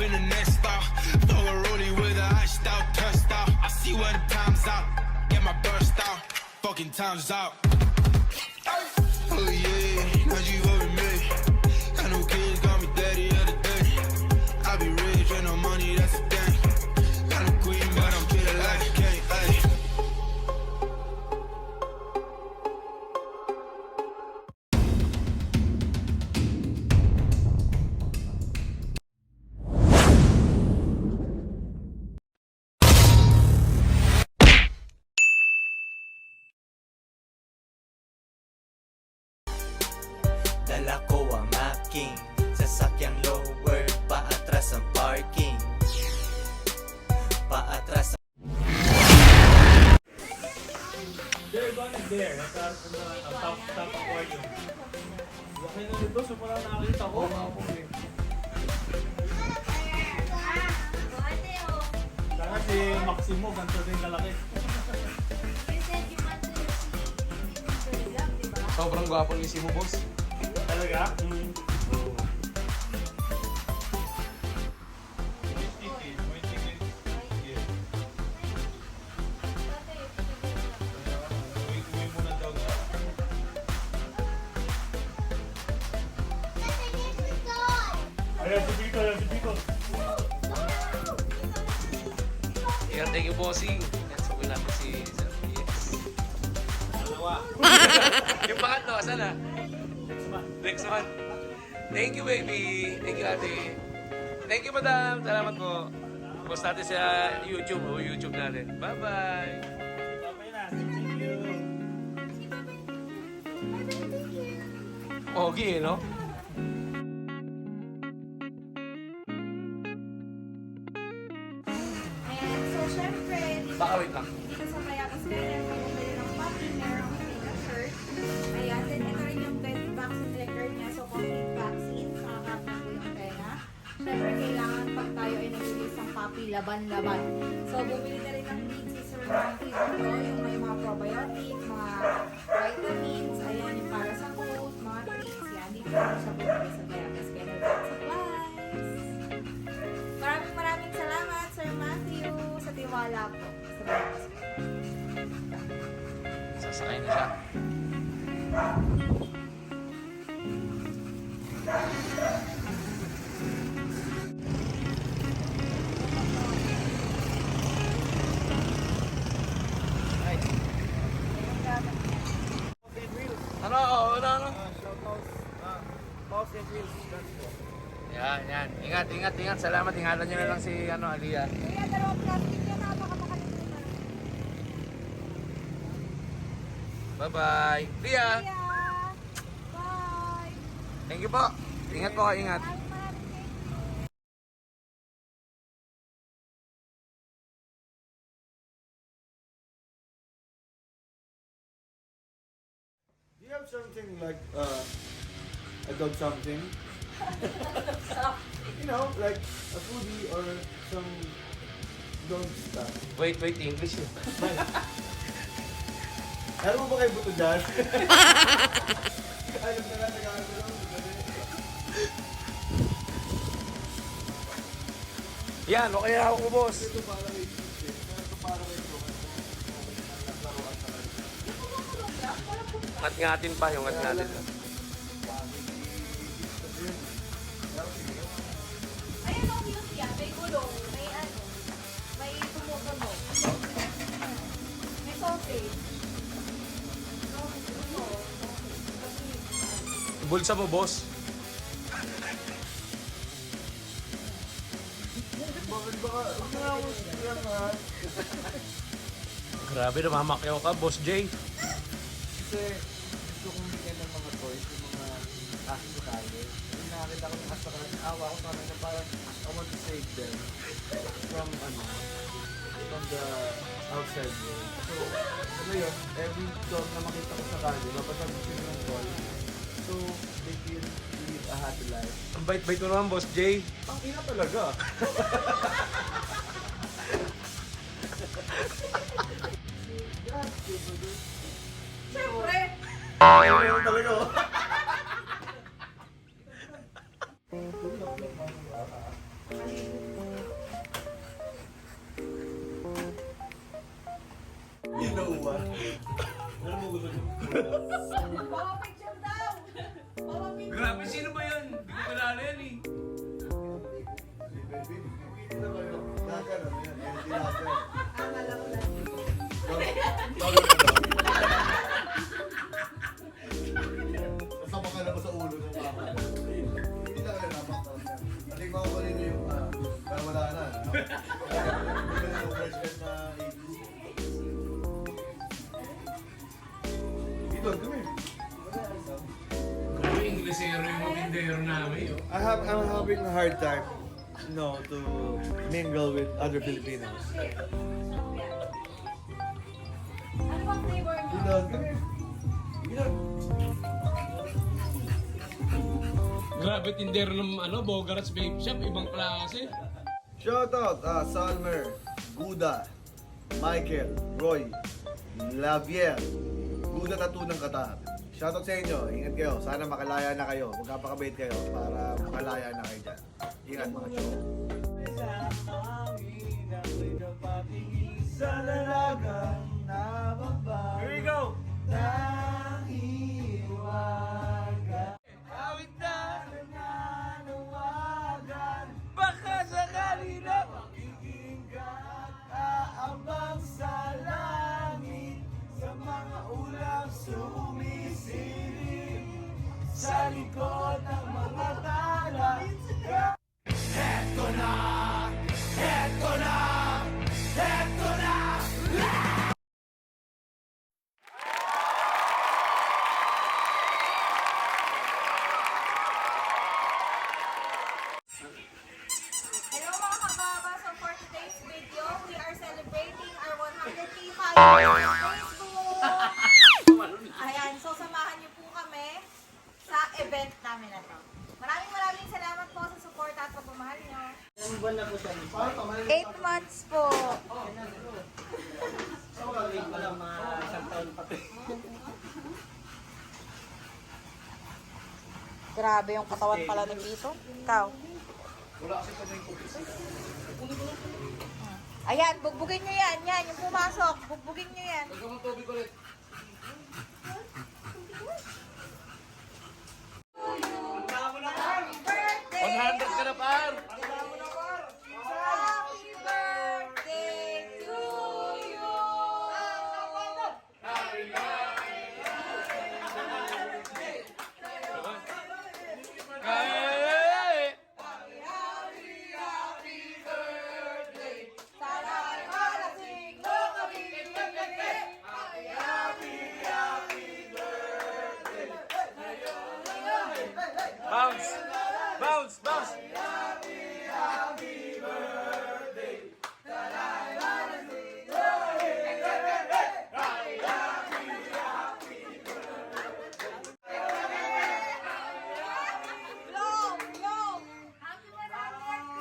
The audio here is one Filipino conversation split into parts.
in the next stop. Throw a rollie with a iced out, touched out. I see where the time's out. Get my burst out. Fucking time's out. Oh yeah, now you over me. Got no kids, got me daddy of the day. I be rich and no money, that's a thing. Got no queen, but I'm treated like a king. Ay. Dala ko ang aking sasakyang lower. Paatras ang parking. Paatras ang... There, one is there. Nasa top aquarium. Laki na nito, so parang nakakita ko. Sana si Maximo, ganito din kalaki. Sobrang gwapo ni Simo, boss. Talaga? Ayan si Bicol, ayan si Bicol. Ayan, thank you, bossing. Yan, sabi natin si Sir Yes. Dalawa. Yung pangatlo, asan na? Next one. Thank you, baby. Thank you, ate. Thank you, madam. Salamat po. Post natin sa YouTube o YouTube natin. Bye-bye. Sabay na, thank you. Pogi, no? And so, syempre, Baka wait lang. dito sa Mayabas Garden, may bumili ng puppy, merong finger shirt. Ayan, then ito rin yung vaccine record niya. So, complete vaccine, makakapag po yung tenga. Syempre, kailangan pag tayo ay nag-release ng puppy, laban-laban. So, bumili na rin ng needs si Sir Monty dito, yung may mga probiotics, mga vitamins, ayan, yung para sa coat, mga treats, yan. Dito po siya bumili sa Mayabas Garden Supplies. Maraming salamat, Sir Matthew, sa tiwala po. Salamat. Sasakay na siya. Ano? Yan, yan. Ingat. Salamat. Ingatan nyo na lang si Aliyah. Kuya, dalawang plastic yan, napakamakalito na. Bye-bye. Lia! Kuya, bye! Thank you po. Ingat po, ingat. Maraming thank you. Do you have something like a dog something? You know, like a foodie or some dog stuff. Wait, English yun. Alam mo ba kayo buto dyan? Alam na lang nagkakaroon. Yan, okay ako ko, boss. Ito para kay Tuesday. Ito para kay Tuesday. Ngat-ngatin pa yung ngat-ngatin. Ayun ang cute yan, may gulong, may ano, may tumutunog. May sausage. Bulsa mo, boss. Bakit baka, huwag na ako siya ha. Grabe, namamakyaw ka, boss Jay. Kasi gusto kong bigyan ng mga toys, yung mga aso sa kaya. Yung nakakita ko ng aso sa awa ko sa kanila parang I want to save them from the outside world. So, ano yun, every dog na makita ko sa kanya, mapatapos yun ng toy. So, they feel live a happy life. Ang bait-bait mo naman, boss Jay. Ang ina talaga. Siyempre! Meron talaga oh. Maligo Ano mo gusto mo? Papa picture daw! Papa picture! Grabe, sino ba yan? Hindi ko kilala yan eh. Akala ko lang. Kasama ka na ko sa ulo ng papa. Hindi na kayo namaktaon yan. Aling mga ko rin yung, pero wala na. Hindi na yung fresh cut na igloo. Dito, kami. Grabe, Inglesero yung mabindero namin. I'm having a hard time, to mingle with other Filipinos. Ano bang flavor mo? Dito, kami. Dito. Grabe, tindero ng Bogarts Vape Shop, ibang klase. Shoutout, Salmer, Guda, Michael, Roy, Lavier, Guda Tattoo ng Qatar. Shoutout sa inyo, ingat kayo. Sana makalaya na kayo. Magkapakabait kayo para makalaya na kayo dyan. Ingat mga show. Here we go! Awit na! Baka sakali na! Abang sa langit, sa mga ulang sumisilip, sa likod ng mga tala. Heto na! Heto na! Heto na! Hello mga kababa! So for today's video, we are celebrating our 100K followers on Facebook! Ayan, so samahan niyo po kami sa event namin na to. Maraming salamat po sa support at pagmamahal niyo. 8 months po. Grabe yung katawan pala ni Pito. Ikaw. Ayan, bugbugin nyo yan. Yan, yung pumasok. Bugbugin nyo yan. Huwag ka tubig ulit. Happy birthday! 100 ka na, par! Happy birthday to you! Hey! Sana'y malasing mo kami magkakit. Bounce! Bounce! Bounce! Blow! Blow! Happy birthday!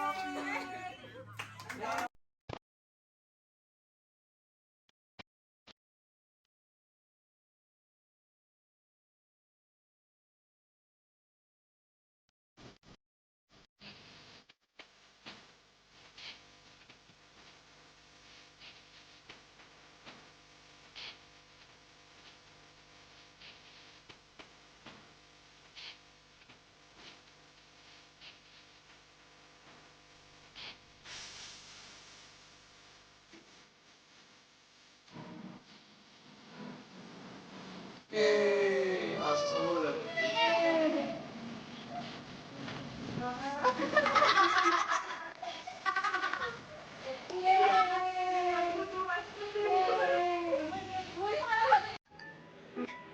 Yay! Asa sa ulan.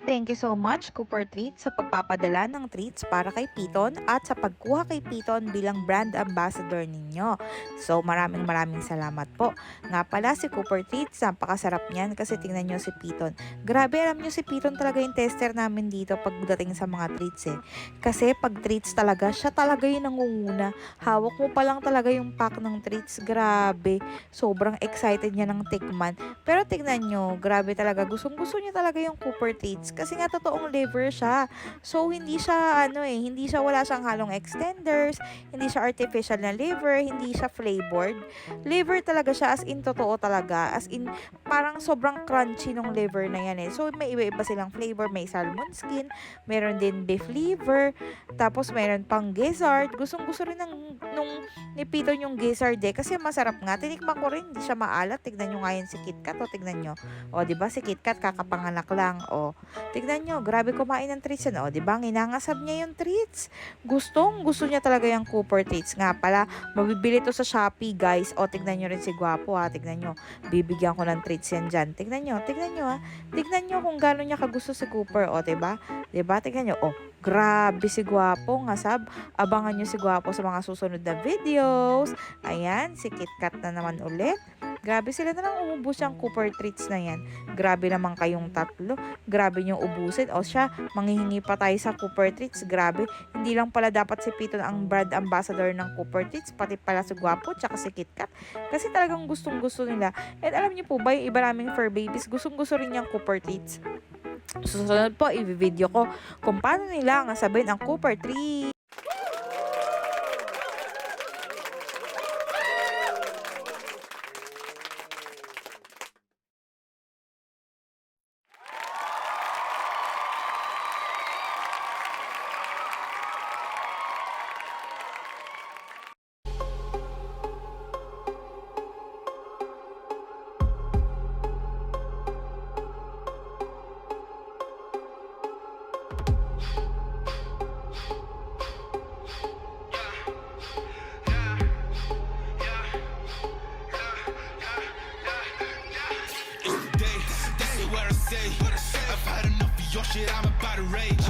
Thank you so much, Cooper Treats, sa pagpapadala ng treats para kay Piton at sa pagkuha kay Piton bilang brand ambassador ninyo. So, maraming salamat po. Nga pala, si Cooper Treats, napakasarap niyan kasi tingnan nyo si Piton. Grabe, alam nyo si Piton talaga yung tester namin dito pagdating sa mga treats eh. Kasi pag treats talaga, siya talaga yung nangunguna. Hawak mo pa lang talaga yung pack ng treats. Grabe, sobrang excited niya ng tikman. Pero tingnan nyo, grabe talaga, gustong-gusto niya talaga yung Cooper Treats kasi nga totoong liver siya. So hindi siya hindi siya, wala siyang halong extenders, hindi siya artificial na liver, hindi siya flavored. Liver talaga siya, as in totoo talaga. As in parang sobrang crunchy ng liver na yan eh. So may iba-iba silang flavor, may salmon skin, meron din beef liver, tapos meron pang gizzard. Gustong-gusto rin nung ni Piton yung gizzard eh, kasi masarap nga. Tinikman ko rin, hindi siya maalat. Tignan nyo nga yan si KitKat, o tignan nyo. O, di ba si KitKat kakapanganak lang. O, tignan nyo, grabe kumain ng treats yan. O, di ba, nginangasab niya yung treats. Gusto niya talaga yung Cooper treats. Nga pala, mabibili to sa Shopee, guys. O, tignan nyo rin si Gwapo, ha. Tignan nyo, bibigyan ko ng treats yan dyan. Tignan nyo, ha. Tignan nyo kung gano'n niya kagusto si Cooper. O, di ba? Di ba? Tignan nyo. O, grabe si Gwapo, ngasab. Abangan nyo si Gwapo sa mga susunod na videos. Ayan, si KitKat na naman ulit. Grabe, sila na lang umubos yung Cooper treats na yan. Grabe naman kayong tatlo. Grabe nyo ubusin. O siya, manghihingi pa tayo sa Cooper treats. Grabe, hindi lang pala dapat si Piton ang brand ambassador ng Cooper treats, pati pala si Gwapo, tsaka si KitKat. Kasi talagang gustong-gusto nila. And alam niyo po ba, yung iba naming fur babies, gustong-gusto rin yung Cooper treats. Susunod po, i-video ko kung paano nila ngasabin ang Cooper treats. I've had enough of your shit, I'm about to rage.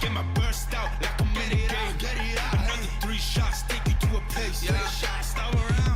Get my burst out like I'm in the game. Another 3 shots, take you to a place. Stop around.